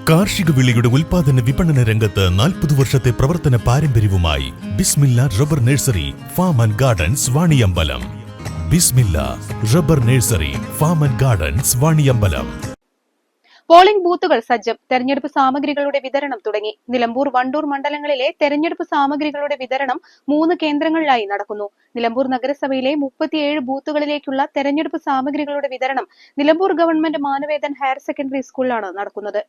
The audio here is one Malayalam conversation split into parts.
കാർഷിക വിളയുടെ ഉൽപാദന വിപണന രംഗത്ത് 40 വർഷത്തെ പ്രവർത്തന പാരമ്പര്യവുമായി Bismillah rubber nursery farm and gardens Vaniyambalam. Bismillah rubber nursery farm and gardens Vaniyambalam. Polling ബൂത്തുകൾ സജ്ജം. തെരഞ്ഞെടുപ്പ് സാമഗ്രികളുടെ വിതരണം തുടങ്ങി. നിലമ്പൂർ, വണ്ടൂർ മണ്ഡലങ്ങളിലെ തെരഞ്ഞെടുപ്പ് സാമഗ്രികളുടെ വിതരണം 3 കേന്ദ്രങ്ങളിലായി നടക്കുന്നു. നിലമ്പൂർ നഗരസഭയിലെ 37 ബൂത്തുകളിലേക്കുള്ള തെരഞ്ഞെടുപ്പ് സാമഗ്രികളുടെ വിതരണം Nilambur government Manavedan higher secondary സ്കൂളിലാണ് നടക്കുന്നത്.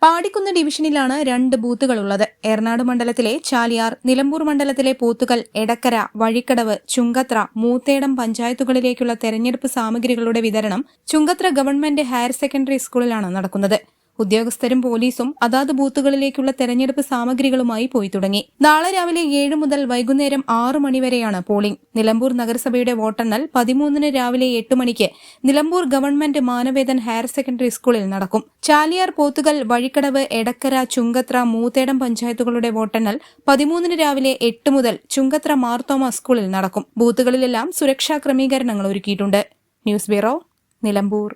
പാടിക്കുന്ന് ഡിവിഷനിലാണ് 2 ബൂത്തുകളുള്ളത്. ഏറനാട് മണ്ഡലത്തിലെ ചാലിയാർ, നിലമ്പൂർ മണ്ഡലത്തിലെ പോത്തുകൽ, എടക്കര, വഴിക്കടവ്, ചുങ്കത്ര, മൂത്തേടം പഞ്ചായത്തുകളിലേക്കുള്ള തെരഞ്ഞെടുപ്പ് സാമഗ്രികളുടെ വിതരണം ചുങ്കത്ര ഗവൺമെന്റ് ഹയർ സെക്കൻഡറി സ്കൂളിലാണ് നടക്കുന്നത്. ഉദ്യോഗസ്ഥരും പോലീസും അതാത് ബൂത്തുകളിലേക്കുള്ള തെരഞ്ഞെടുപ്പ് സാമഗ്രികളുമായി പോയി തുടങ്ങി. നാളെ രാവിലെ 7 മുതൽ വൈകുന്നേരം 6 മണിവരെയാണ് പോളിംഗ്. നിലമ്പൂർ നഗരസഭയുടെ വോട്ടെണ്ണൽ 13-ന് രാവിലെ 8 മണിക്ക് Nilambur government Manavedan higher secondary സ്കൂളിൽ നടക്കും. ചാലിയാർ, പോത്തുകൽ, വഴിക്കടവ്, എടക്കര, ചുങ്കത്ര, മൂത്തേടം പഞ്ചായത്തുകളുടെ വോട്ടെണ്ണൽ 13-ന് രാവിലെ 8 മുതൽ ചുങ്കത്ര മാർത്തോമ സ്കൂളിൽ നടക്കും. ബൂത്തുകളിലെല്ലാം സുരക്ഷാ ക്രമീകരണങ്ങൾ ഒരുക്കിയിട്ടുണ്ട്. News bureau, Nilambur.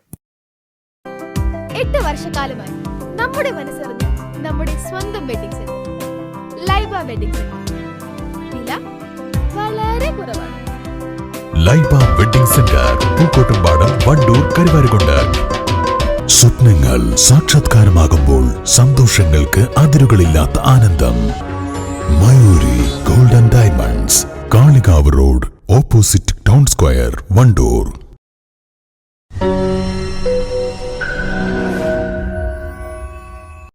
8 വർഷക്കാലമായി നമ്മുടെ മനസ്സറിഞ്ഞ നമ്മുടെ സ്വന്തം wedding centre Laiba wedding centre. വില വളരെ കുറവാണ്. Laiba wedding centre, Pookkottumpadam, Wandoor, Karuvarakundu. സ്വപ്നങ്ങൾ സാക്ഷാത്കാരമാകുമ്പോൾ സന്തോഷങ്ങൾക്ക് അതിരുകളില്ലാത്ത ആനന്ദം. Mayuri golden diamonds, Kalikavu road, opposite town square, Wandoor.